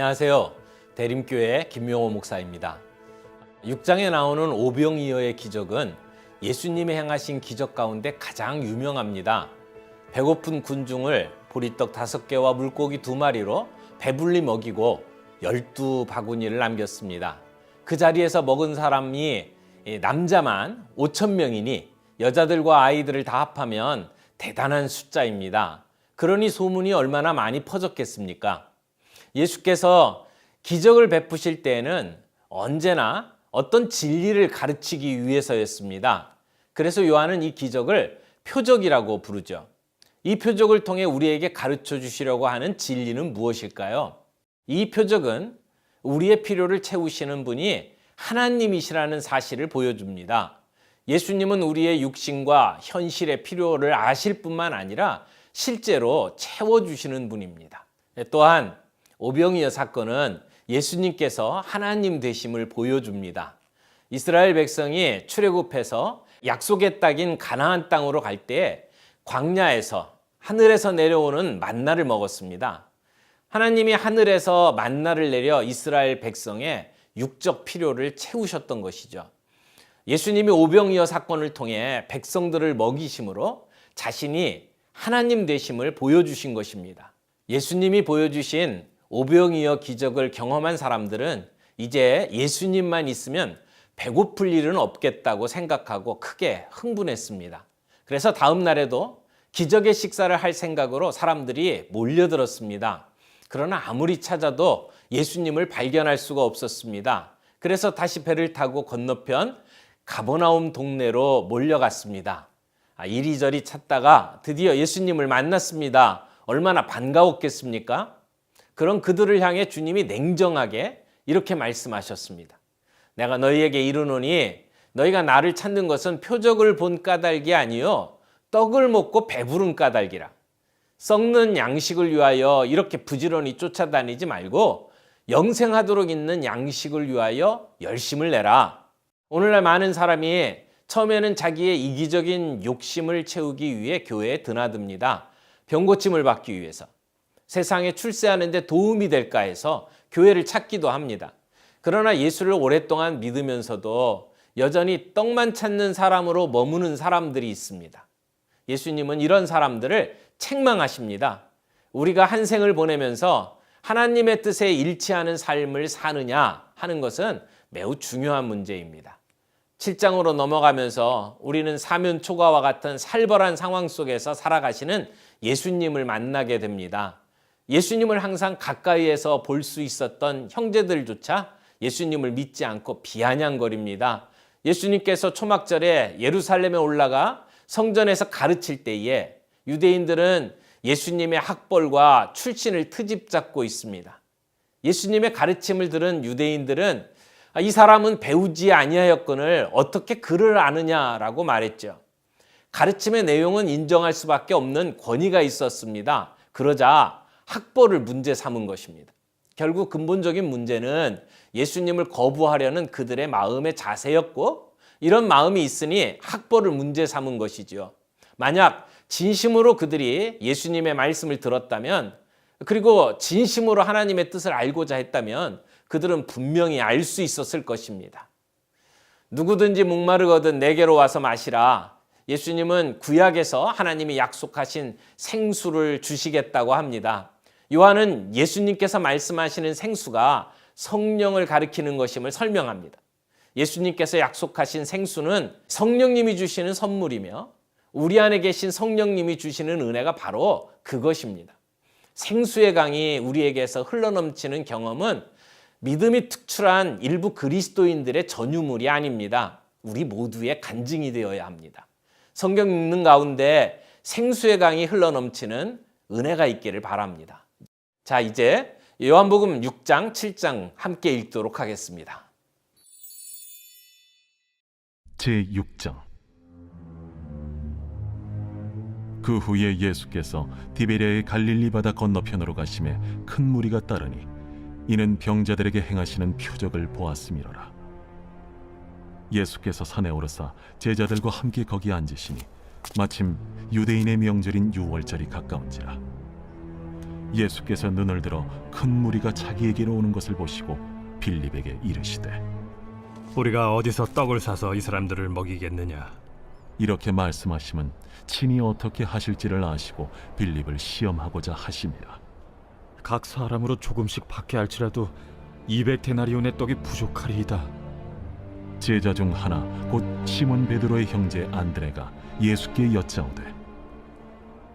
안녕하세요. 대림교회 김명호 목사입니다. 6장에 나오는 오병이어의 기적은 예수님이 행하신 기적 가운데 가장 유명합니다. 배고픈 군중을 보리떡 5개와 물고기 2마리로 배불리 먹이고 12바구니를 남겼습니다. 그 자리에서 먹은 사람이 남자만 5,000명이니 여자들과 아이들을 다 합하면 대단한 숫자입니다. 그러니 소문이 얼마나 많이 퍼졌겠습니까? 예수께서 기적을 베푸실 때에는 언제나 어떤 진리를 가르치기 위해서였습니다. 그래서 요한은 이 기적을 표적이라고 부르죠. 이 표적을 통해 우리에게 가르쳐 주시려고 하는 진리는 무엇일까요? 이 표적은 우리의 필요를 채우시는 분이 하나님이시라는 사실을 보여줍니다. 예수님은 우리의 육신과 현실의 필요를 아실 뿐만 아니라 실제로 채워주시는 분입니다. 또한 오병이어 사건은 예수님께서 하나님 되심을 보여줍니다. 이스라엘 백성이 출애굽해서 약속의 땅인 가나안 땅으로 갈 때 광야에서 하늘에서 내려오는 만나를 먹었습니다. 하나님이 하늘에서 만나를 내려 이스라엘 백성의 육적 필요를 채우셨던 것이죠. 예수님이 오병이어 사건을 통해 백성들을 먹이심으로 자신이 하나님 되심을 보여주신 것입니다. 예수님이 보여주신 오병이어 기적을 경험한 사람들은 이제 예수님만 있으면 배고플 일은 없겠다고 생각하고 크게 흥분했습니다. 그래서 다음 날에도 기적의 식사를 할 생각으로 사람들이 몰려들었습니다. 그러나 아무리 찾아도 예수님을 발견할 수가 없었습니다. 그래서 다시 배를 타고 건너편 가버나움 동네로 몰려갔습니다. 이리저리 찾다가 드디어 예수님을 만났습니다. 얼마나 반가웠겠습니까? 그런 그들을 향해 주님이 냉정하게 이렇게 말씀하셨습니다. 내가 너희에게 이르노니 너희가 나를 찾는 것은 표적을 본 까닭이 아니요 떡을 먹고 배부른 까닭이라. 썩는 양식을 위하여 이렇게 부지런히 쫓아다니지 말고 영생하도록 있는 양식을 위하여 열심을 내라. 오늘날 많은 사람이 처음에는 자기의 이기적인 욕심을 채우기 위해 교회에 드나듭니다. 병고침을 받기 위해서. 세상에 출세하는 데 도움이 될까 해서 교회를 찾기도 합니다. 그러나 예수를 오랫동안 믿으면서도 여전히 떡만 찾는 사람으로 머무는 사람들이 있습니다. 예수님은 이런 사람들을 책망하십니다. 우리가 한 생을 보내면서 하나님의 뜻에 일치하는 삶을 사느냐 하는 것은 매우 중요한 문제입니다. 7장으로 넘어가면서 우리는 사면초가와 같은 살벌한 상황 속에서 살아가시는 예수님을 만나게 됩니다. 예수님을 항상 가까이에서 볼 수 있었던 형제들조차 예수님을 믿지 않고 비아냥거립니다. 예수님께서 초막절에 예루살렘에 올라가 성전에서 가르칠 때에 유대인들은 예수님의 학벌과 출신을 트집잡고 있습니다. 예수님의 가르침을 들은 유대인들은 이 사람은 배우지 아니하였거늘 어떻게 그를 아느냐라고 말했죠. 가르침의 내용은 인정할 수밖에 없는 권위가 있었습니다. 그러자 학벌을 문제 삼은 것입니다. 결국 근본적인 문제는 예수님을 거부하려는 그들의 마음의 자세였고 이런 마음이 있으니 학벌을 문제 삼은 것이지요. 만약 진심으로 그들이 예수님의 말씀을 들었다면 그리고 진심으로 하나님의 뜻을 알고자 했다면 그들은 분명히 알 수 있었을 것입니다. 누구든지 목마르거든 내게로 와서 마시라. 예수님은 구약에서 하나님이 약속하신 생수를 주시겠다고 합니다. 요한은 예수님께서 말씀하시는 생수가 성령을 가리키는 것임을 설명합니다. 예수님께서 약속하신 생수는 성령님이 주시는 선물이며 우리 안에 계신 성령님이 주시는 은혜가 바로 그것입니다. 생수의 강이 우리에게서 흘러넘치는 경험은 믿음이 특출한 일부 그리스도인들의 전유물이 아닙니다. 우리 모두의 간증이 되어야 합니다. 성경 읽는 가운데 생수의 강이 흘러넘치는 은혜가 있기를 바랍니다. 자, 이제 요한복음 6장, 7장 함께 읽도록 하겠습니다. 제6장. 그 후에 예수께서 디베랴의 갈릴리 바다 건너편으로 가심에 큰 무리가 따르니 이는 병자들에게 행하시는 표적을 보았음이로라. 예수께서 산에 오르사 제자들과 함께 거기 앉으시니 마침 유대인의 명절인 유월절이 가까운지라. 예수께서 눈을 들어 큰 무리가 자기에게로 오는 것을 보시고 빌립에게 이르시되 우리가 어디서 떡을 사서 이 사람들을 먹이겠느냐? 이렇게 말씀하심은 친히 어떻게 하실지를 아시고 빌립을 시험하고자 하심이라. 각 사람으로 조금씩 받게 할지라도 200데나리온의 떡이 부족하리이다. 제자 중 하나 곧 시몬 베드로의 형제 안드레가 예수께 여짜오되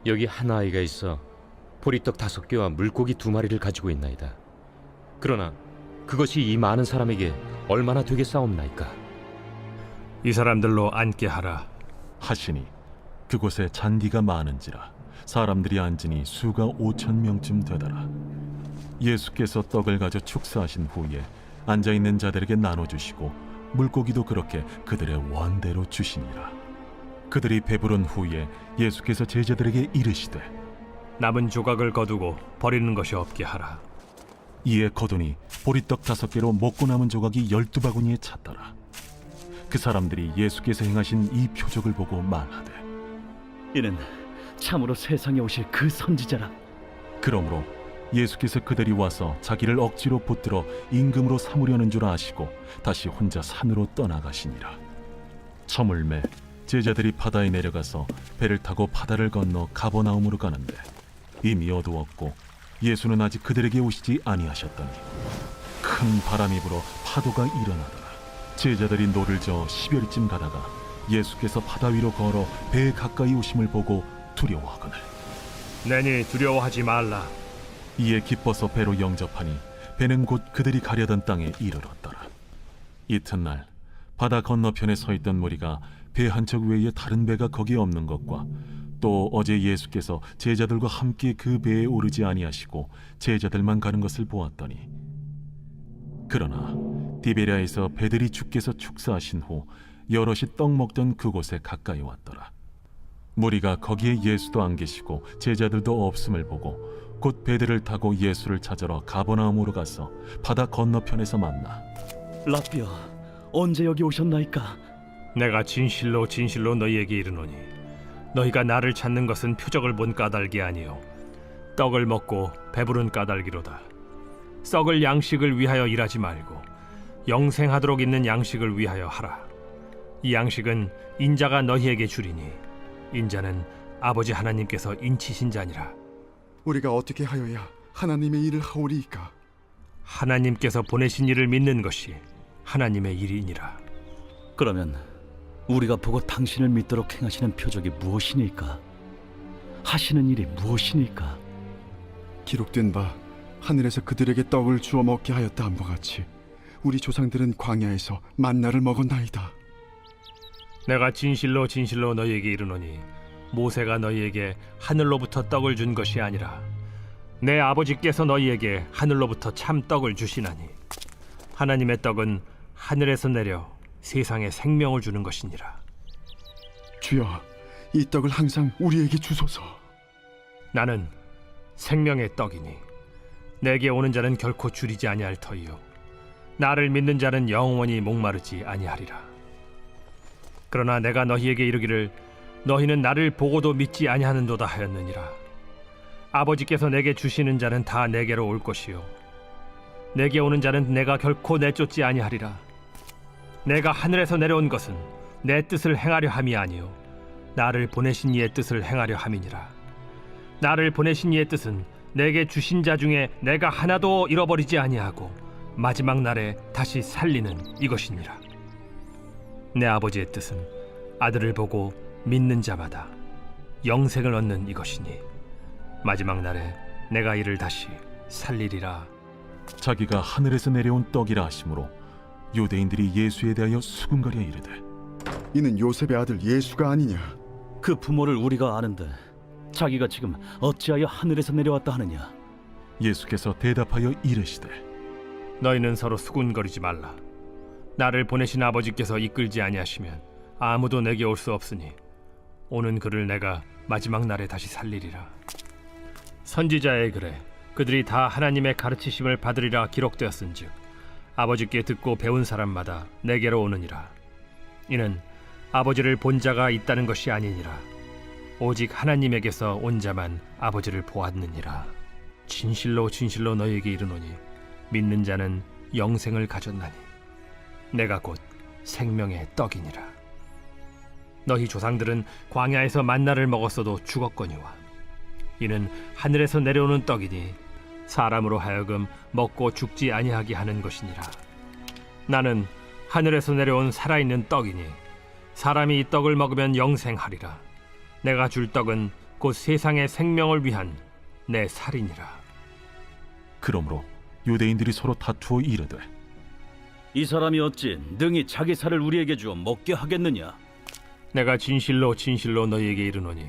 여기 한 아이가 있어 보리떡 5개와 물고기 2마리를 가지고 있나이다. 그러나 그것이 이 많은 사람에게 얼마나 되겠사옵나이까? 이 사람들로 앉게 하라. 하시니 그곳에 잔디가 많은지라 사람들이 앉으니 수가 5,000명쯤 되더라. 예수께서 떡을 가져 축사하신 후에 앉아있는 자들에게 나눠주시고 물고기도 그렇게 그들의 원대로 주시니라. 그들이 배부른 후에 예수께서 제자들에게 이르시되 남은 조각을 거두고 버리는 것이 없게 하라. 이에 거두니 보리떡 5개로 먹고 남은 조각이 12바구니에 찼더라. 그 사람들이 예수께서 행하신 이 표적을 보고 말하되 이는 참으로 세상에 오실 그 선지자라. 그러므로 예수께서 그들이 와서 자기를 억지로 붙들어 임금으로 삼으려는 줄 아시고 다시 혼자 산으로 떠나가시니라. 저물매 제자들이 바다에 내려가서 배를 타고 바다를 건너 가버나움으로 가는데 이미 어두웠고 예수는 아직 그들에게 오시지 아니하셨더니 큰 바람이 불어 파도가 일어나더라. 제자들이 노를 저어 10여리쯤 가다가 예수께서 바다 위로 걸어 배에 가까이 오심을 보고 두려워하거늘 내니 두려워하지 말라. 이에 기뻐서 배로 영접하니 배는 곧 그들이 가려던 땅에 이르렀더라. 이튿날 바다 건너편에 서 있던 무리가 배 한 척 외에 다른 배가 거기에 없는 것과 또 어제 예수께서 제자들과 함께 그 배에 오르지 아니하시고 제자들만 가는 것을 보았더니 그러나 디베랴에서 배들이 주께서 축사하신 후 여럿이 떡 먹던 그곳에 가까이 왔더라. 무리가 거기에 예수도 안 계시고 제자들도 없음을 보고 곧 배들을 타고 예수를 찾으러 가버나움으로 가서 바다 건너편에서 만나 라비어, 언제 여기 오셨나이까? 내가 진실로 진실로 너희에게 이르노니 너희가 나를 찾는 것은 표적을 본 까닭이 아니요 떡을 먹고 배부른 까닭이로다. 썩을 양식을 위하여 일하지 말고 영생하도록 있는 양식을 위하여 하라. 이 양식은 인자가 너희에게 주리니 인자는 아버지 하나님께서 인치신 자니라. 우리가 어떻게 하여야 하나님의 일을 하오리이까? 하나님께서 보내신 이를 믿는 것이 하나님의 일이니라. 그러면 우리가 보고 당신을 믿도록 행하시는 표적이 무엇이니까? 하시는 일이 무엇이니까? 기록된 바 하늘에서 그들에게 떡을 주어 먹게 하였다 함과 같이 우리 조상들은 광야에서 만나를 먹었나이다. 내가 진실로 진실로 너희에게 이르노니 모세가 너희에게 하늘로부터 떡을 준 것이 아니라 내 아버지께서 너희에게 하늘로부터 참 떡을 주시나니 하나님의 떡은 하늘에서 내려 세상에 생명을 주는 것이니라. 주여, 이 떡을 항상 우리에게 주소서. 나는 생명의 떡이니 내게 오는 자는 결코 줄이지 아니할 터이요 나를 믿는 자는 영원히 목마르지 아니하리라. 그러나 내가 너희에게 이르기를 너희는 나를 보고도 믿지 아니하는도다 하였느니라. 아버지께서 내게 주시는 자는 다 내게로 올 것이요 내게 오는 자는 내가 결코 내쫓지 아니하리라. 내가 하늘에서 내려온 것은 내 뜻을 행하려 함이 아니요 나를 보내신 이의 뜻을 행하려 함이니라. 나를 보내신 이의 뜻은 내게 주신 자 중에 내가 하나도 잃어버리지 아니하고 마지막 날에 다시 살리는 이것이니라. 내 아버지의 뜻은 아들을 보고 믿는 자마다 영생을 얻는 이것이니 마지막 날에 내가 이를 다시 살리리라. 자기가 하늘에서 내려온 떡이라 하심으로 유대인들이 예수에 대하여 수군거려 이르되 이는 요셉의 아들 예수가 아니냐? 그 부모를 우리가 아는데 자기가 지금 어찌하여 하늘에서 내려왔다 하느냐? 예수께서 대답하여 이르시되 너희는 서로 수군거리지 말라. 나를 보내신 아버지께서 이끌지 아니하시면 아무도 내게 올 수 없으니 오는 그를 내가 마지막 날에 다시 살리리라. 선지자의 글에 그들이 다 하나님의 가르치심을 받으리라 기록되었은즉 아버지께 듣고 배운 사람마다 내게로 오느니라. 이는 아버지를 본 자가 있다는 것이 아니니라. 오직 하나님에게서 온 자만 아버지를 보았느니라. 진실로 진실로 너희에게 이르노니 믿는 자는 영생을 가졌나니 내가 곧 생명의 떡이니라. 너희 조상들은 광야에서 만나를 먹었어도 죽었거니와 이는 하늘에서 내려오는 떡이니 사람으로 하여금 먹고 죽지 아니하게 하는 것이니라. 나는 하늘에서 내려온 살아있는 떡이니 사람이 이 떡을 먹으면 영생하리라. 내가 줄 떡은 곧 세상의 생명을 위한 내 살이니라. 그러므로 유대인들이 서로 다투어 이르되 이 사람이 어찌 능히 자기 살을 우리에게 주어 먹게 하겠느냐? 내가 진실로 진실로 너희에게 이르노니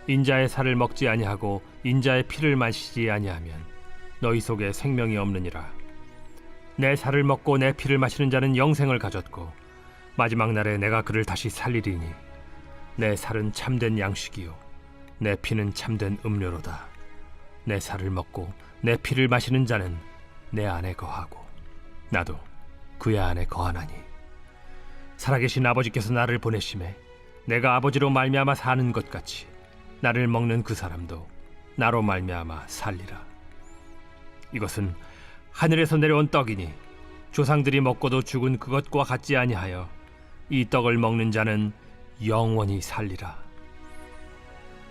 인자의 살을 먹지 아니하고 인자의 피를 마시지 아니하면 너희 속에 생명이 없느니라. 내 살을 먹고 내 피를 마시는 자는 영생을 가졌고 마지막 날에 내가 그를 다시 살리리니 내 살은 참된 양식이요 내 피는 참된 음료로다. 내 살을 먹고 내 피를 마시는 자는 내 안에 거하고 나도 그의 안에 거하나니 살아계신 아버지께서 나를 보내심에 내가 아버지로 말미암아 사는 것 같이 나를 먹는 그 사람도 나로 말미암아 살리라. 이것은 하늘에서 내려온 떡이니 조상들이 먹고도 죽은 그것과 같지 아니하여 이 떡을 먹는 자는 영원히 살리라.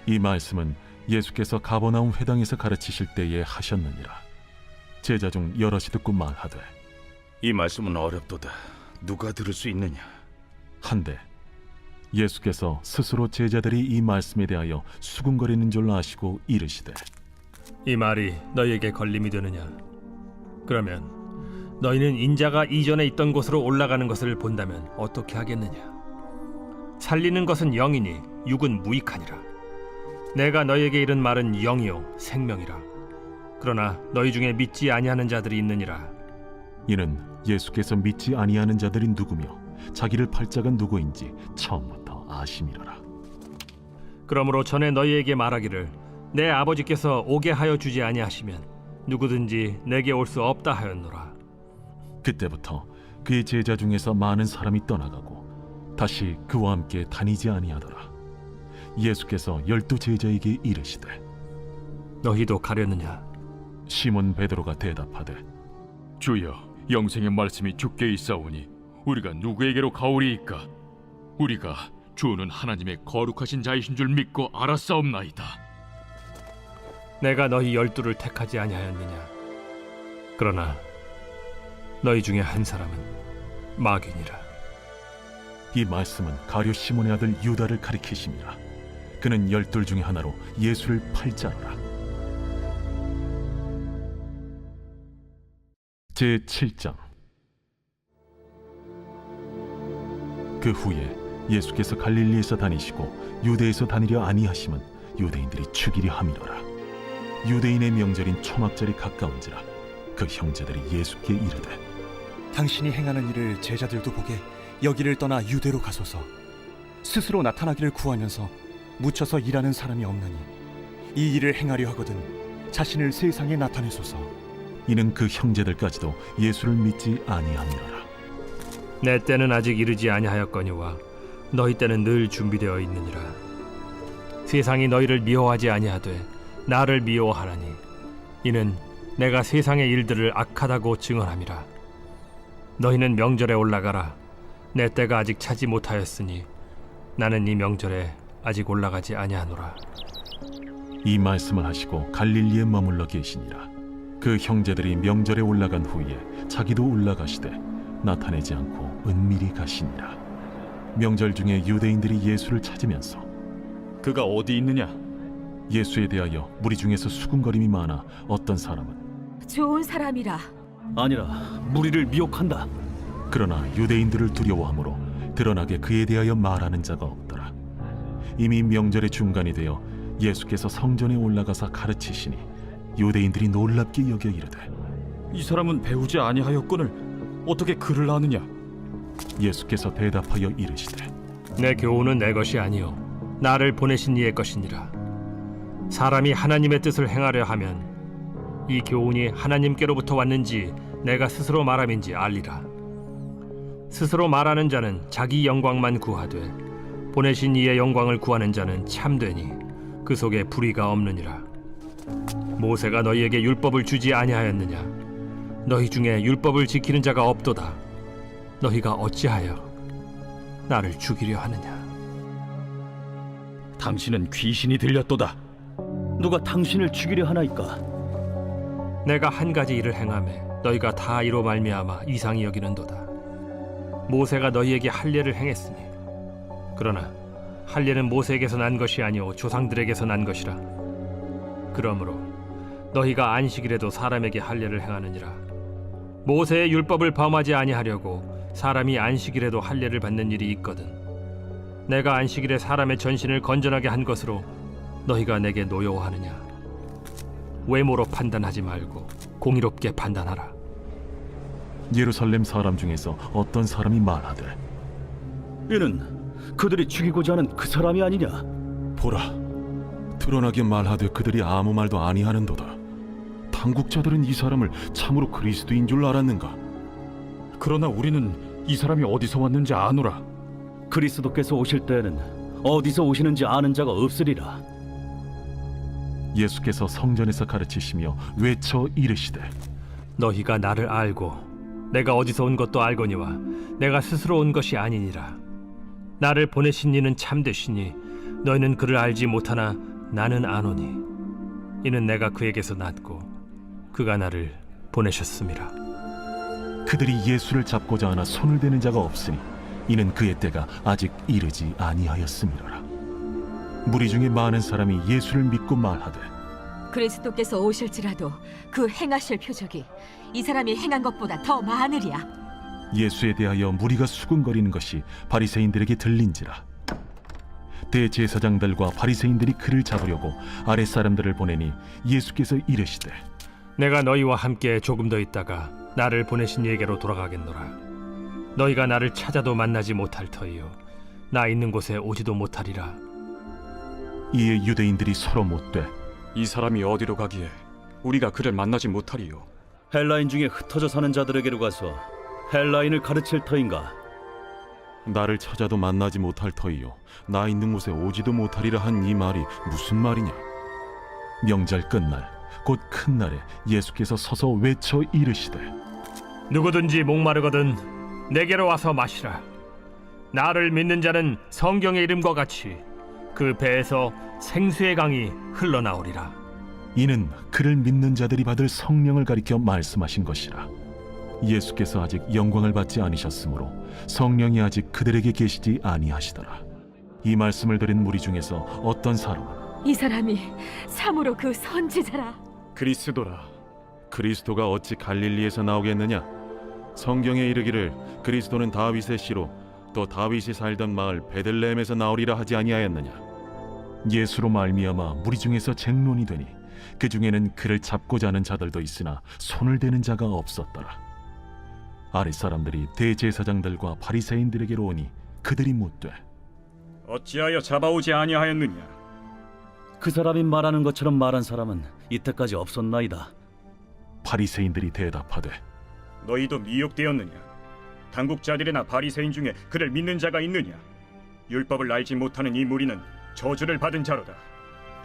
이 말씀은 예수께서 가버나움 회당에서 가르치실 때에 하셨느니라. 제자 중 여럿이 듣고 말하되 이 말씀은 어렵도다. 누가 들을 수 있느냐? 한데 예수께서 스스로 제자들이 이 말씀에 대하여 수군거리는 줄 아시고 이르시되 이 말이 너희에게 걸림이 되느냐? 그러면 너희는 인자가 이전에 있던 곳으로 올라가는 것을 본다면 어떻게 하겠느냐? 살리는 것은 영이니 육은 무익하니라. 내가 너희에게 이른 말은 영이요 생명이라. 그러나 너희 중에 믿지 아니하는 자들이 있느니라. 이는 예수께서 믿지 아니하는 자들이 누구며 자기를 팔 자가 누구인지 처음부터 아심이로라. 그러므로 전에 너희에게 말하기를 내 아버지께서 오게 하여 주지 아니하시면 누구든지 내게 올 수 없다 하였노라. 그때부터 그의 제자 중에서 많은 사람이 떠나가고 다시 그와 함께 다니지 아니하더라. 예수께서 12 제자에게 이르시되 너희도 가려느냐? 시몬 베드로가 대답하되 주여, 영생의 말씀이 주께 있사오니 우리가 누구에게로 가오리이까? 우리가 주는 하나님의 거룩하신 자이신 줄 믿고 알았사옵나이다. 내가 너희 12를 택하지 아니하였느냐? 그러나 너희 중에 한 사람은 마귀니라. 이 말씀은 가룟 시몬의 아들 유다를 가리키심이라. 그는 12 중에 하나로 예수를 팔자노라. 제7장. 그 후에 예수께서 갈릴리에서 다니시고 유대에서 다니려 아니하심은 유대인들이 죽이려 함이로라. 유대인의 명절인 초막절이 가까운지라 그 형제들이 예수께 이르되 당신이 행하는 일을 제자들도 보게 여기를 떠나 유대로 가소서. 스스로 나타나기를 구하면서 묻혀서 일하는 사람이 없나니 이 일을 행하려 하거든 자신을 세상에 나타내소서. 이는 그 형제들까지도 예수를 믿지 아니함이로라. 내 때는 아직 이르지 아니하였거니와 너희 때는 늘 준비되어 있느니라. 세상이 너희를 미워하지 아니하되 나를 미워하나니 이는 내가 세상의 일들을 악하다고 증언함이라. 너희는 명절에 올라가라. 내 때가 아직 차지 못하였으니 나는 이 명절에 아직 올라가지 아니하노라. 이 말씀을 하시고 갈릴리에 머물러 계시니라. 그 형제들이 명절에 올라간 후에 자기도 올라가시되 나타내지 않고 은밀히 가시니라. 명절 중에 유대인들이 예수를 찾으면서 그가 어디 있느냐? 예수에 대하여 무리 중에서 수군거림이 많아 어떤 사람은 좋은 사람이라. 아니라 무리를 미혹한다. 그러나 유대인들을 두려워하므로 드러나게 그에 대하여 말하는 자가 없더라. 이미 명절의 중간이 되어 예수께서 성전에 올라가사 가르치시니 유대인들이 놀랍게 여겨 이르되 이 사람은 배우지 아니하였거늘 어떻게 그를 아느냐? 예수께서 대답하여 이르시되 내 교훈은 내 것이 아니요 나를 보내신 이의 것이니라. 사람이 하나님의 뜻을 행하려 하면 이 교훈이 하나님께로부터 왔는지 내가 스스로 말함인지 알리라. 스스로 말하는 자는 자기 영광만 구하되 보내신 이의 영광을 구하는 자는 참되니 그 속에 불의가 없느니라. 모세가 너희에게 율법을 주지 아니하였느냐? 너희 중에 율법을 지키는 자가 없도다. 너희가 어찌하여 나를 죽이려 하느냐? 당신은 귀신이 들렸도다. 누가 당신을 죽이려 하나이까? 내가 한 가지 일을 행하매 너희가 다 이로 말미암아 이상히 여기는도다. 모세가 너희에게 할례를 행했으니 그러나 할례는 모세에게서 난 것이 아니오 조상들에게서 난 것이라. 그러므로 너희가 안식일에도 사람에게 할례를 행하느니라. 모세의 율법을 범하지 아니하려고 사람이 안식일에도 할례를 받는 일이 있거든. 내가 안식일에 사람의 전신을 건전하게 한 것으로 너희가 내게 노여워하느냐? 외모로 판단하지 말고 공의롭게 판단하라. 예루살렘 사람 중에서 어떤 사람이 말하되 이는 그들이 죽이고자 하는 그 사람이 아니냐? 보라, 드러나게 말하되 그들이 아무 말도 아니하는도다. 당국자들은 이 사람을 참으로 그리스도인 줄 알았는가? 그러나 우리는 이 사람이 어디서 왔는지 아노라. 그리스도께서 오실 때에는 어디서 오시는지 아는 자가 없으리라. 예수께서 성전에서 가르치시며 외쳐 이르시되 너희가 나를 알고 내가 어디서 온 것도 알거니와 내가 스스로 온 것이 아니니라. 나를 보내신 이는 참되시니 너희는 그를 알지 못하나 나는 아노니 이는 내가 그에게서 났고 그가 나를 보내셨음이라. 그들이 예수를 잡고자 하나 손을 대는 자가 없으니 이는 그의 때가 아직 이르지 아니하였음이라. 무리 중에 많은 사람이 예수를 믿고 말하되 그리스도께서 오실지라도 그 행하실 표적이 이 사람이 행한 것보다 더 많으리야. 예수에 대하여 무리가 수군거리는 것이 바리새인들에게 들린지라. 대제사장들과 바리새인들이 그를 잡으려고 아랫 사람들을 보내니 예수께서 이르시되 내가 너희와 함께 조금 더 있다가 나를 보내신 이에게로 돌아가겠노라. 너희가 나를 찾아도 만나지 못할 터이요 나 있는 곳에 오지도 못하리라. 이에 유대인들이 서로 묻되 이 사람이 어디로 가기에 우리가 그를 만나지 못하리요? 헬라인 중에 흩어져 사는 자들에게로 가서 헬라인을 가르칠 터인가? 나를 찾아도 만나지 못할 터이요 나 있는 곳에 오지도 못하리라 한 이 말이 무슨 말이냐? 명절 끝날 곧 큰 날에 예수께서 서서 외쳐 이르시되 누구든지 목마르거든 내게로 와서 마시라. 나를 믿는 자는 성경의 이름과 같이 그 배에서 생수의 강이 흘러나오리라. 이는 그를 믿는 자들이 받을 성령을 가리켜 말씀하신 것이라. 예수께서 아직 영광을 받지 않으셨으므로 성령이 아직 그들에게 계시지 아니하시더라. 이 말씀을 들은 무리 중에서 어떤 사람은 이 사람이 참으로 그 선지자라. 그리스도라. 그리스도가 어찌 갈릴리에서 나오겠느냐? 성경에 이르기를 그리스도는 다윗의 씨로 또 다윗이 살던 마을 베들레헴에서 나오리라 하지 아니하였느냐? 예수로 말미암아 무리 중에서 쟁론이 되니 그 중에는 그를 잡고자 하는 자들도 있으나 손을 대는 자가 없었더라. 아랫 사람들이 대제사장들과 바리새인들에게로 오니 그들이 묻되 어찌하여 잡아오지 아니하였느냐? 그 사람이 말하는 것처럼 말한 사람은 이때까지 없었나이다. 바리새인들이 대답하되 너희도 미혹되었느냐? 당국자들이나 바리새인 중에 그를 믿는 자가 있느냐? 율법을 알지 못하는 이 무리는 저주를 받은 자로다.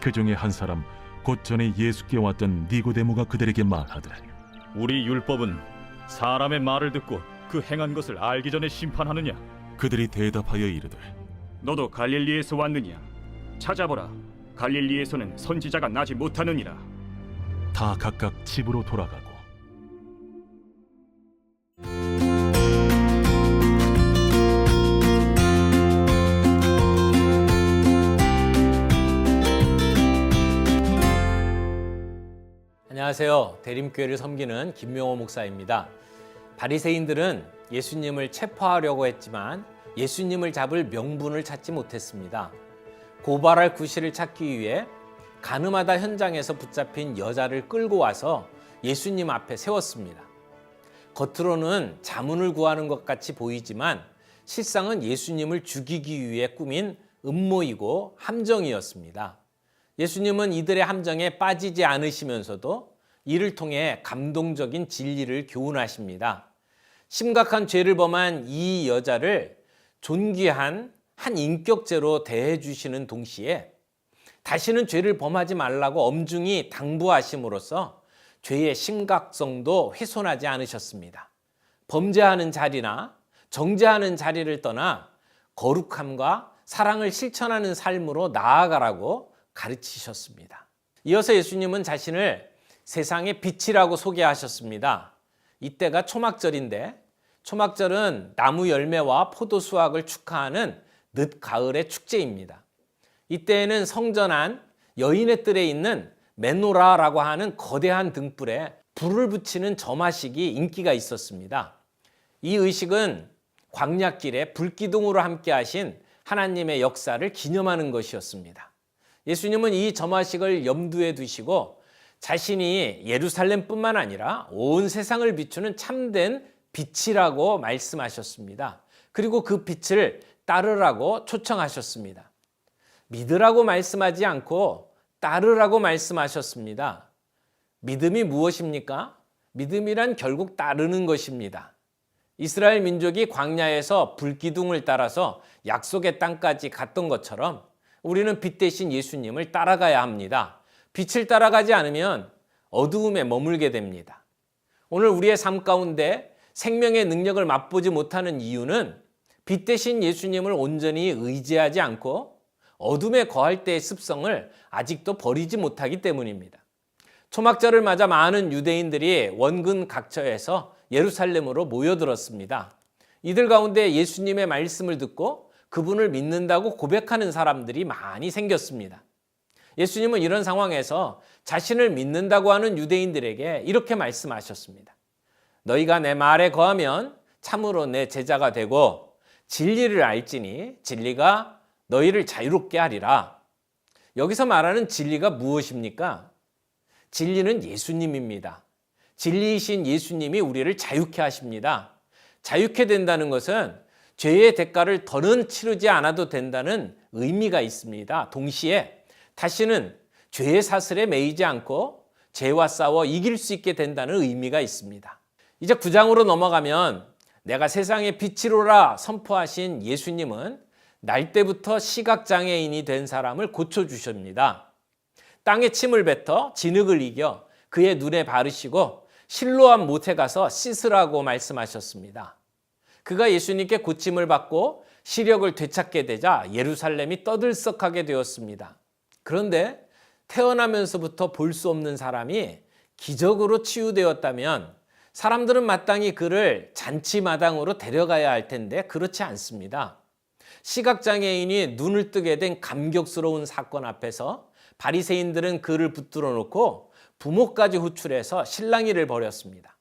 그 중에 한 사람 곧 전에 예수께 왔던 니고데모가 그들에게 말하되 우리 율법은 사람의 말을 듣고 그 행한 것을 알기 전에 심판하느냐? 그들이 대답하여 이르되 너도 갈릴리에서 왔느냐? 찾아보라. 갈릴리에서는 선지자가 나지 못하느니라. 다 각각 집으로 돌아가고 안녕하세요. 대림교회를 섬기는 김명호 목사입니다. 바리새인들은 예수님을 체포하려고 했지만 예수님을 잡을 명분을 찾지 못했습니다. 고발할 구실을 찾기 위해 가늠하다 현장에서 붙잡힌 여자를 끌고 와서 예수님 앞에 세웠습니다. 겉으로는 자문을 구하는 것 같이 보이지만 실상은 예수님을 죽이기 위해 꾸민 음모이고 함정이었습니다. 예수님은 이들의 함정에 빠지지 않으시면서도 이를 통해 감동적인 진리를 교훈하십니다. 심각한 죄를 범한 이 여자를 존귀한 한 인격체로 대해 주시는 동시에 다시는 죄를 범하지 말라고 엄중히 당부하심으로써 죄의 심각성도 훼손하지 않으셨습니다. 범죄하는 자리나 정죄하는 자리를 떠나 거룩함과 사랑을 실천하는 삶으로 나아가라고 가르치셨습니다. 이어서 예수님은 자신을 세상의 빛이라고 소개하셨습니다. 이때가 초막절인데, 초막절은 나무 열매와 포도 수확을 축하하는 늦가을의 축제입니다. 이때에는 성전 안 여인의 뜰에 있는 메노라라고 하는 거대한 등불에 불을 붙이는 점화식이 인기가 있었습니다. 이 의식은 광야길에 불기둥으로 함께 하신 하나님의 역사를 기념하는 것이었습니다. 예수님은 이 점화식을 염두에 두시고 자신이 예루살렘뿐만 아니라 온 세상을 비추는 참된 빛이라고 말씀하셨습니다. 그리고 그 빛을 따르라고 초청하셨습니다. 믿으라고 말씀하지 않고 따르라고 말씀하셨습니다. 믿음이 무엇입니까? 믿음이란 결국 따르는 것입니다. 이스라엘 민족이 광야에서 불기둥을 따라서 약속의 땅까지 갔던 것처럼 우리는 빛 대신 예수님을 따라가야 합니다. 빛을 따라가지 않으면 어두움에 머물게 됩니다. 오늘 우리의 삶 가운데 생명의 능력을 맛보지 못하는 이유는 빛 대신 예수님을 온전히 의지하지 않고 어둠에 거할 때의 습성을 아직도 버리지 못하기 때문입니다. 초막절을 맞아 많은 유대인들이 원근 각처에서 예루살렘으로 모여들었습니다. 이들 가운데 예수님의 말씀을 듣고 그분을 믿는다고 고백하는 사람들이 많이 생겼습니다. 예수님은 이런 상황에서 자신을 믿는다고 하는 유대인들에게 이렇게 말씀하셨습니다. 너희가 내 말에 거하면 참으로 내 제자가 되고 진리를 알지니 진리가 너희를 자유롭게 하리라. 여기서 말하는 진리가 무엇입니까? 진리는 예수님입니다. 진리이신 예수님이 우리를 자유케 하십니다. 자유케 된다는 것은 죄의 대가를 더는 치르지 않아도 된다는 의미가 있습니다. 동시에 다시는 죄의 사슬에 매이지 않고 죄와 싸워 이길 수 있게 된다는 의미가 있습니다. 이제 9장으로 넘어가면 내가 세상의 빛이로라 선포하신 예수님은 날 때부터 시각장애인이 된 사람을 고쳐주십니다. 땅에 침을 뱉어 진흙을 이겨 그의 눈에 바르시고 실로암 못에 가서 씻으라고 말씀하셨습니다. 그가 예수님께 고침을 받고 시력을 되찾게 되자 예루살렘이 떠들썩하게 되었습니다. 그런데 태어나면서부터 볼 수 없는 사람이 기적으로 치유되었다면 사람들은 마땅히 그를 잔치마당으로 데려가야 할 텐데 그렇지 않습니다. 시각장애인이 눈을 뜨게 된 감격스러운 사건 앞에서 바리새인들은 그를 붙들어 놓고 부모까지 호출해서 실랑이를 벌였습니다.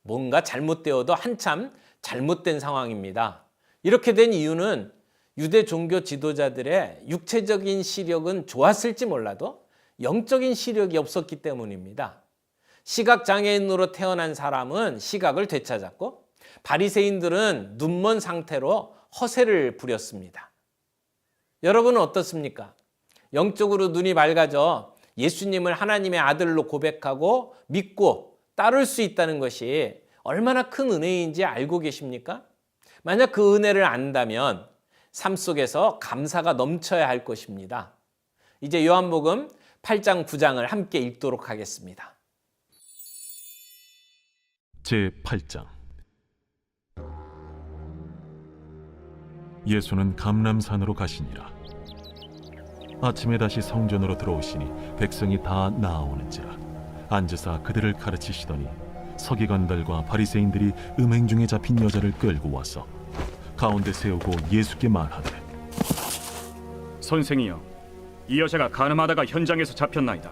뭔가 잘못되어도 한참 잘못된 상황입니다. 이렇게 된 이유는 유대 종교 지도자들의 육체적인 시력은 좋았을지 몰라도 영적인 시력이 없었기 때문입니다. 시각장애인으로 태어난 사람은 시각을 되찾았고 바리새인들은 눈먼 상태로 허세를 부렸습니다. 여러분은 어떻습니까? 영적으로 눈이 밝아져 예수님을 하나님의 아들로 고백하고 믿고 따를 수 있다는 것이 얼마나 큰 은혜인지 알고 계십니까? 만약 그 은혜를 안다면 삶 속에서 감사가 넘쳐야 할 것입니다. 이제 요한복음 8장 9장을 함께 읽도록 하겠습니다. 제8장 예수는 감람산으로 가시니라. 아침에 다시 성전으로 들어오시니 백성이 다 나아오는지라. 앉으사 그들을 가르치시더니 서기관들과 바리새인들이 음행 중에 잡힌 여자를 끌고 와서 가운데 세우고 예수께 말하되 선생이여, 이 여자가 간음하다가 현장에서 잡혔나이다.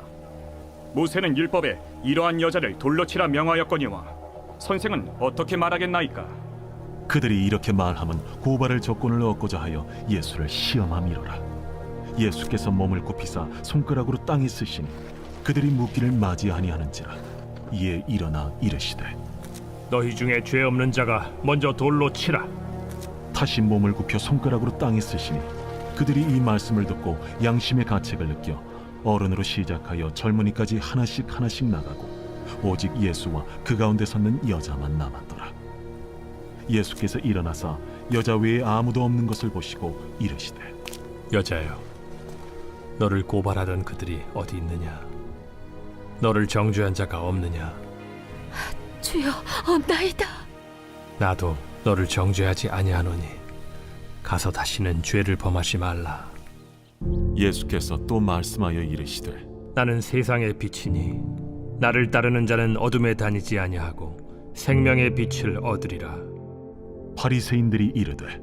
모세는 율법에 이러한 여자를 돌로 치라 명하였거니와 선생은 어떻게 말하겠나이까? 그들이 이렇게 말하면 고발할 조건을 얻고자 하여 예수를 시험함이로라. 예수께서 몸을 굽히사 손가락으로 땅에 쓰시니 그들이 묻기를 맞이 아니하는지라. 이에 일어나 이르시되 너희 중에 죄 없는 자가 먼저 돌로 치라. 다시 몸을 굽혀 손가락으로 땅에 쓰시니 그들이 이 말씀을 듣고 양심의 가책을 느껴 어른으로 시작하여 젊은이까지 하나씩 나가고 오직 예수와 그 가운데 섰는 여자만 남았더라. 예수께서 일어나사 여자 외에 아무도 없는 것을 보시고 이르시되 여자여, 너를 고발하던 그들이 어디 있느냐? 너를 정죄한 자가 없느냐? 주여, 없나이다. 나도 너를 정죄하지 아니하노니 가서 다시는 죄를 범하지 말라. 예수께서 또 말씀하여 이르시되 나는 세상의 빛이니 나를 따르는 자는 어둠에 다니지 아니하고 생명의 빛을 얻으리라. 바리새인들이 이르되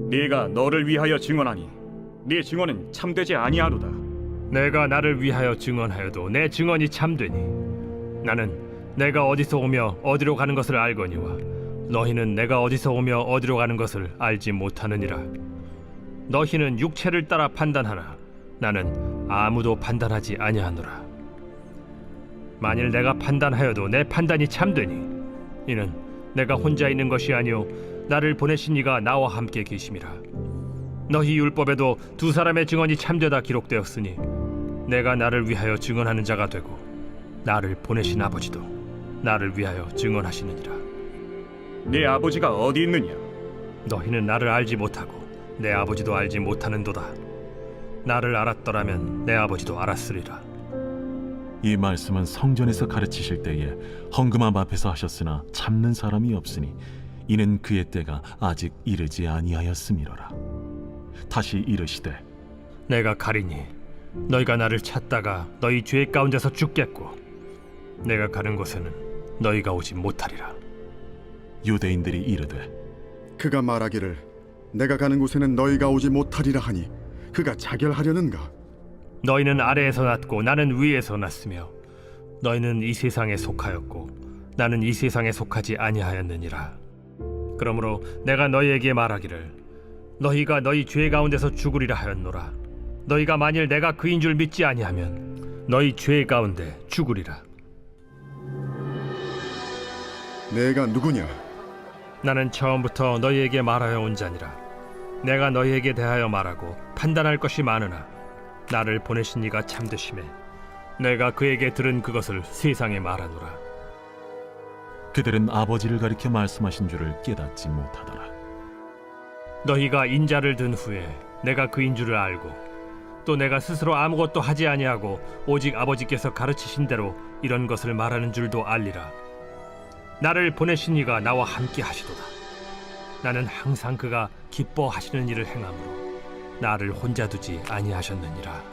네가 너를 위하여 증언하니 네 증언은 참되지 아니하로다. 내가 나를 위하여 증언하여도 내 증언이 참되니 나는 내가 어디서 오며 어디로 가는 것을 알거니와 너희는 내가 어디서 오며 어디로 가는 것을 알지 못하느니라. 너희는 육체를 따라 판단하나 나는 아무도 판단하지 아니하노라. 만일 내가 판단하여도 내 판단이 참되니 이는 내가 혼자 있는 것이 아니요 나를 보내신 이가 나와 함께 계심이라. 너희 율법에도 두 사람의 증언이 참되다 기록되었으니 내가 나를 위하여 증언하는 자가 되고 나를 보내신 아버지도 나를 위하여 증언하시느니라. 네 아버지가 어디 있느냐? 너희는 나를 알지 못하고 내 아버지도 알지 못하는도다. 나를 알았더라면 내 아버지도 알았으리라. 이 말씀은 성전에서 가르치실 때에 헌금함 앞에서 하셨으나 참는 사람이 없으니 이는 그의 때가 아직 이르지 아니하였음이로라. 다시 이르시되 내가 가리니 너희가 나를 찾다가 너희 죄 가운데서 죽겠고 내가 가는 곳에는 너희가 오지 못하리라. 유대인들이 이르되 그가 말하기를 내가 가는 곳에는 너희가 오지 못하리라 하니 그가 자결하려는가? 너희는 아래에서 났고 나는 위에서 났으며 너희는 이 세상에 속하였고 나는 이 세상에 속하지 아니하였느니라. 그러므로 내가 너희에게 말하기를 너희가 너희 죄 가운데서 죽으리라 하였노라. 너희가 만일 내가 그인 줄 믿지 아니하면 너희 죄 가운데 죽으리라. 내가 누구냐? 나는 처음부터 너희에게 말하여 온 자니라. 내가 너희에게 대하여 말하고 판단할 것이 많으나 나를 보내신 이가 참되심에 내가 그에게 들은 그것을 세상에 말하노라. 그들은 아버지를 가리켜 말씀하신 줄을 깨닫지 못하더라. 너희가 인자를 든 후에 내가 그인 줄을 알고 또 내가 스스로 아무것도 하지 아니하고 오직 아버지께서 가르치신 대로 이런 것을 말하는 줄도 알리라. 나를 보내신 이가 나와 함께 하시도다. 나는 항상 그가 기뻐하시는 일을 행함으로 나를 혼자 두지 아니하셨느니라.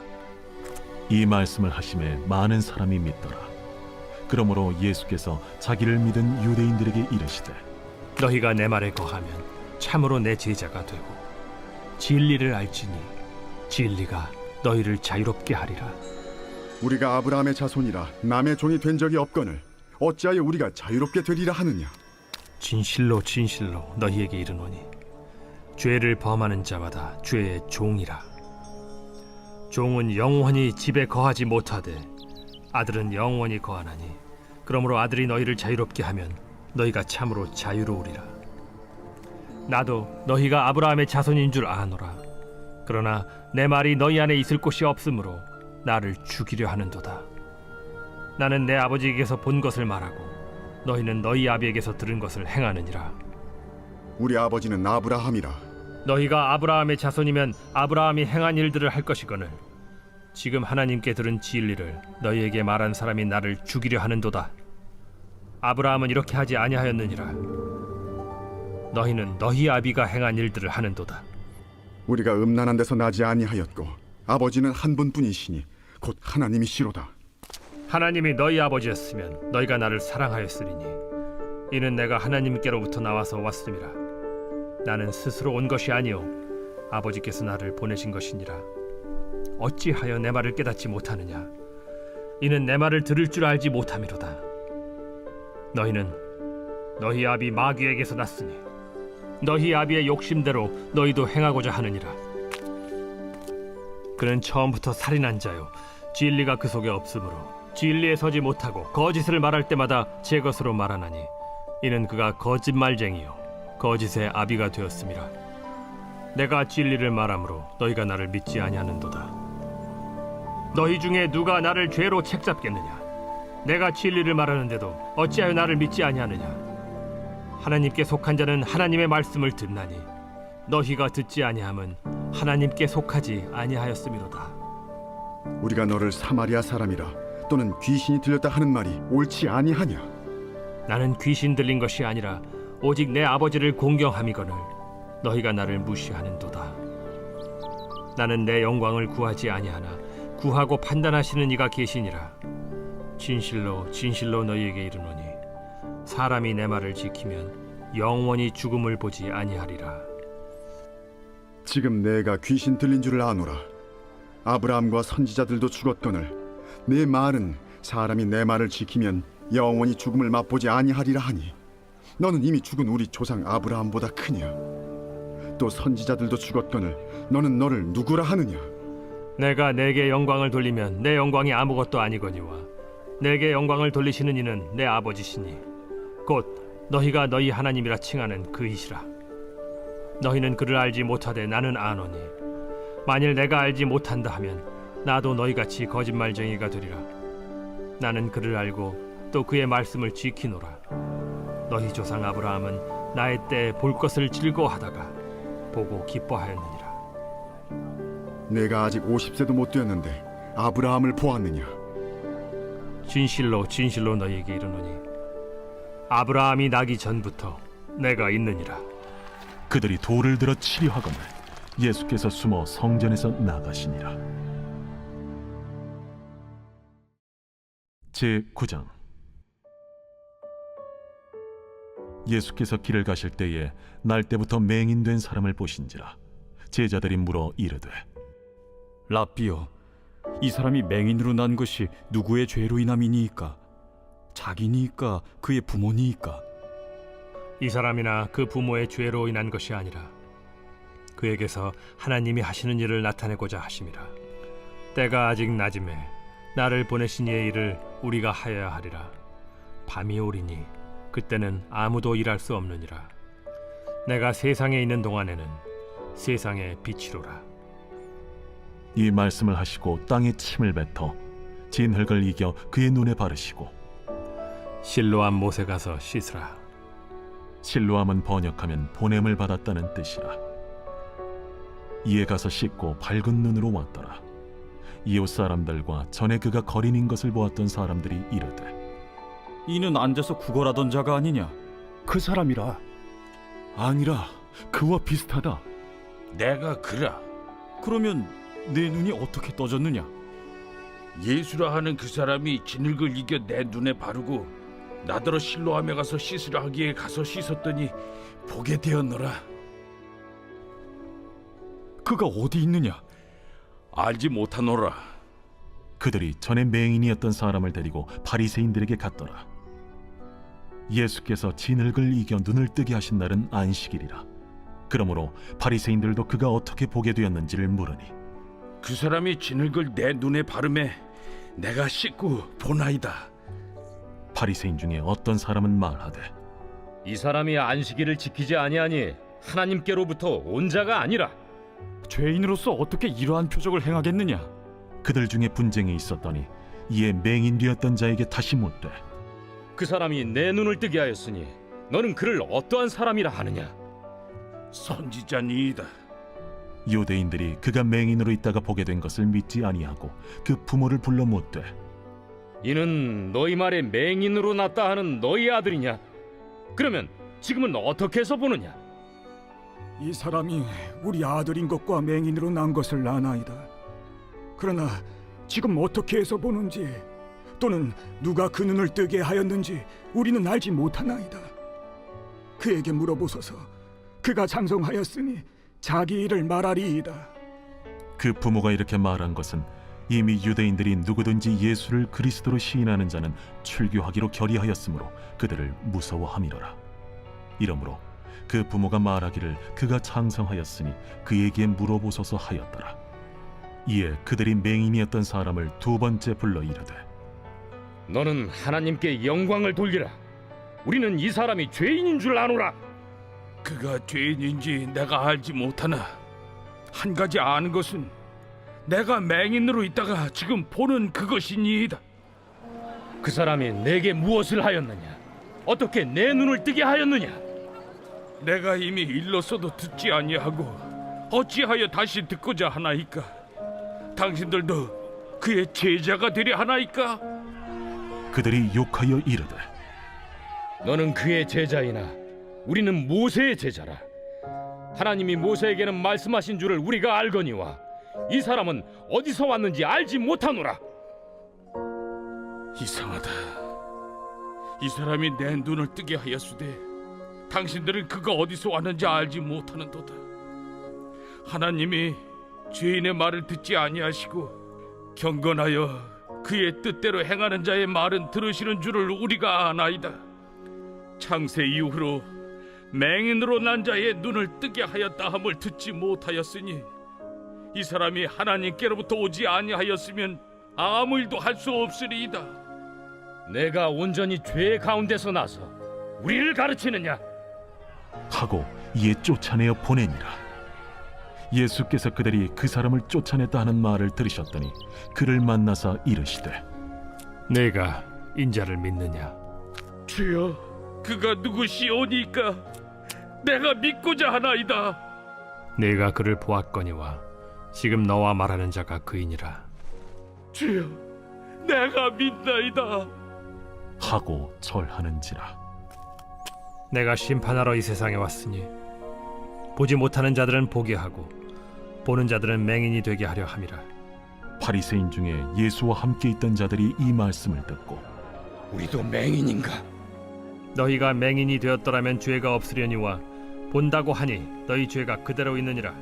이 말씀을 하심에 많은 사람이 믿더라. 그러므로 예수께서 자기를 믿은 유대인들에게 이르시되 너희가 내 말에 거하면 참으로 내 제자가 되고 진리를 알지니 진리가 너희를 자유롭게 하리라. 우리가 아브라함의 자손이라 남의 종이 된 적이 없거늘 어찌하여 우리가 자유롭게 되리라 하느냐? 진실로 진실로 너희에게 이르노니 죄를 범하는 자마다 죄의 종이라. 종은 영원히 집에 거하지 못하되 아들은 영원히 거하나니 그러므로 아들이 너희를 자유롭게 하면 너희가 참으로 자유로우리라. 나도 너희가 아브라함의 자손인 줄 아노라. 그러나 내 말이 너희 안에 있을 곳이 없으므로 나를 죽이려 하는도다. 나는 내 아버지에게서 본 것을 말하고 너희는 너희 아비에게서 들은 것을 행하느니라. 우리 아버지는 아브라함이라. 너희가 아브라함의 자손이면 아브라함이 행한 일들을 할 것이거늘 지금 하나님께 들은 진리를 너희에게 말한 사람이 나를 죽이려 하는도다. 아브라함은 이렇게 하지 아니하였느니라. 너희는 너희 아비가 행한 일들을 하는도다. 우리가 음란한 데서 나지 아니하였고 아버지는 한 분뿐이시니 곧 하나님이시로다. 하나님이 너희 아버지였으면 너희가 나를 사랑하였으리니 이는 내가 하나님께로부터 나와서 왔음이라. 나는 스스로 온 것이 아니요 아버지께서 나를 보내신 것이니라. 어찌하여 내 말을 깨닫지 못하느냐? 이는 내 말을 들을 줄 알지 못함이로다. 너희는 너희 아비 마귀에게서 났으니 너희 아비의 욕심대로 너희도 행하고자 하느니라. 그는 처음부터 살인한 자요 진리가 그 속에 없으므로 진리에 서지 못하고 거짓을 말할 때마다 제 것으로 말하나니 이는 그가 거짓말쟁이요 거짓의 아비가 되었음이라. 내가 진리를 말함으로 너희가 나를 믿지 아니하는도다. 너희 중에 누가 나를 죄로 책잡겠느냐? 내가 진리를 말하는데도 어찌하여 나를 믿지 아니하느냐? 하나님께 속한 자는 하나님의 말씀을 듣나니 너희가 듣지 아니함은 하나님께 속하지 아니하였음이로다. 우리가 너를 사마리아 사람이라 또는 귀신이 들렸다 하는 말이 옳지 아니하냐? 나는 귀신 들린 것이 아니라 오직 내 아버지를 공경함이거늘 너희가 나를 무시하는도다. 나는 내 영광을 구하지 아니하나 구하고 판단하시는 이가 계시니라. 진실로 진실로 너희에게 이르노니 사람이 내 말을 지키면 영원히 죽음을 보지 아니하리라. 지금 내가 귀신 들린 줄을 아노라. 아브라함과 선지자들도 죽었거늘 내 말은 사람이 내 말을 지키면 영원히 죽음을 맛보지 아니하리라 하니 너는 이미 죽은 우리 조상 아브라함보다 크냐? 또 선지자들도 죽었거늘 너는 너를 누구라 하느냐? 내가 내게 영광을 돌리면 내 영광이 아무것도 아니거니와 내게 영광을 돌리시는 이는 내 아버지시니 곧 너희가 너희 하나님이라 칭하는 그이시라. 너희는 그를 알지 못하되 나는 아노니 만일 내가 알지 못한다 하면 나도 너희같이 거짓말쟁이가 되리라. 나는 그를 알고 또 그의 말씀을 지키노라. 너희 조상 아브라함은 나의 때에 볼 것을 즐거워하다가 보고 기뻐하였느니라. 내가 아직 50세도 못 되었는데 아브라함을 보았느냐? 진실로 진실로 너희에게 이르노니 아브라함이 나기 전부터 내가 있느니라. 그들이 돌을 들어 치려 하거늘 예수께서 숨어 성전에서 나가시니라. 제9장. 예수께서 길을 가실 때에 날 때부터 맹인된 사람을 보신지라. 제자들이 물어 이르되 라삐여, 이 사람이 맹인으로 난 것이 누구의 죄로 인함이니이까? 자기니이까 그의 부모니이까? 이 사람이나 그 부모의 죄로 인한 것이 아니라 그에게서 하나님이 하시는 일을 나타내고자 하심이라. 때가 아직 낮음에 나를 보내신 이의 일을 우리가 하여야 하리라. 밤이 오리니 그때는 아무도 일할 수 없느니라. 내가 세상에 있는 동안에는 세상의 빛이로라. 이 말씀을 하시고 땅에 침을 뱉어 진흙을 이겨 그의 눈에 바르시고 실로암 못에 가서 씻으라. 실로암은 번역하면 보냄을 받았다는 뜻이라. 이에 가서 씻고 밝은 눈으로 왔더라. 이웃 사람들과 전에 그가 거린인 것을 보았던 사람들이 이르되 이는 앉아서 구걸하던 자가 아니냐? 그 사람이라. 아니라 그와 비슷하다. 내가 그라. 그러면 내 눈이 어떻게 떠졌느냐? 예수라 하는 그 사람이 진흙을 이겨 내 눈에 바르고 나더러 실로암에 가서 씻으라 하기에 가서 씻었더니 보게 되었노라. 그가 어디 있느냐? 알지 못하노라. 그들이 전에 맹인이었던 사람을 데리고 바리새인들에게 갔더라. 예수께서 진흙을 이겨 눈을 뜨게 하신 날은 안식일이라. 그러므로 바리새인들도 그가 어떻게 보게 되었는지를 물으니 그 사람이 진흙을 내 눈에 바르매 내가 씻고 보나이다. 바리새인 중에 어떤 사람은 말하되 이 사람이 안식일을 지키지 아니하니 하나님께로부터 온 자가 아니라. 죄인으로서 어떻게 이러한 표적을 행하겠느냐? 그들 중에 분쟁이 있었더니 이에 맹인 되었던 자에게 다시 묻되 그 사람이 내 눈을 뜨게 하였으니 너는 그를 어떠한 사람이라 하느냐? 선지자니이다. 유대인들이 그가 맹인으로 있다가 보게 된 것을 믿지 아니하고 그 부모를 불러 묻되 이는 너희 말에 맹인으로 났다 하는 너희 아들이냐? 그러면 지금은 어떻게 해서 보느냐? 이 사람이 우리 아들인 것과 맹인으로 난 것을 아나이다. 그러나 지금 어떻게 해서 보는지 또는 누가 그 눈을 뜨게 하였는지 우리는 알지 못하나이다. 그에게 물어보소서. 그가 장성하였으니 자기 일을 말하리이다. 그 부모가 이렇게 말한 것은 이미 유대인들이 누구든지 예수를 그리스도로 시인하는 자는 출교하기로 결의하였으므로 그들을 무서워함이로라. 이러므로 그 부모가 말하기를 그가 장성하였으니 그에게 물어보소서 하였더라. 이에 그들이 맹인이었던 사람을 두 번째 불러 이르되 너는 하나님께 영광을 돌리라. 우리는 이 사람이 죄인인 줄 아노라. 그가 죄인인지 내가 알지 못하나 한 가지 아는 것은 내가 맹인으로 있다가 지금 보는 그것이니이다. 그 사람이 내게 무엇을 하였느냐? 어떻게 내 눈을 뜨게 하였느냐? 내가 이미 일렀어도 듣지 아니하고 어찌하여 다시 듣고자 하나이까? 당신들도 그의 제자가 되려 하나이까? 그들이 욕하여 이르되 너는 그의 제자이나 우리는 모세의 제자라. 하나님이 모세에게는 말씀하신 줄을 우리가 알거니와 이 사람은 어디서 왔는지 알지 못하노라. 이상하다. 이 사람이 내 눈을 뜨게 하였으되 당신들은 그가 어디서 왔는지 알지 못하는도다. 하나님이 죄인의 말을 듣지 아니하시고 경건하여 그의 뜻대로 행하는 자의 말은 들으시는 줄을 우리가 아나이다. 창세 이후로 맹인으로 난 자의 눈을 뜨게 하였다 함을 듣지 못하였으니 이 사람이 하나님께로부터 오지 아니하였으면 아무 일도 할 수 없으리이다. 내가 온전히 죄 가운데서 나서 우리를 가르치느냐? 하고 이에 쫓아내어 보내니라. 예수께서 그들이 그 사람을 쫓아냈다 하는 말을 들으셨더니 그를 만나사 이르시되 내가 인자를 믿느냐? 주여, 그가 누구시오니까 내가 믿고자 하나이다. 내가 그를 보았거니와 지금 너와 말하는 자가 그이니라. 주여, 내가 믿나이다. 하고 절하는지라. 내가 심판하러 이 세상에 왔으니 보지 못하는 자들은 보게 하고 보는 자들은 맹인이 되게 하려 함이라. 바리새인 중에 예수와 함께 있던 자들이 이 말씀을 듣고 우리도 맹인인가? 너희가 맹인이 되었더라면 죄가 없으려니와 본다고 하니 너희 죄가 그대로 있느니라.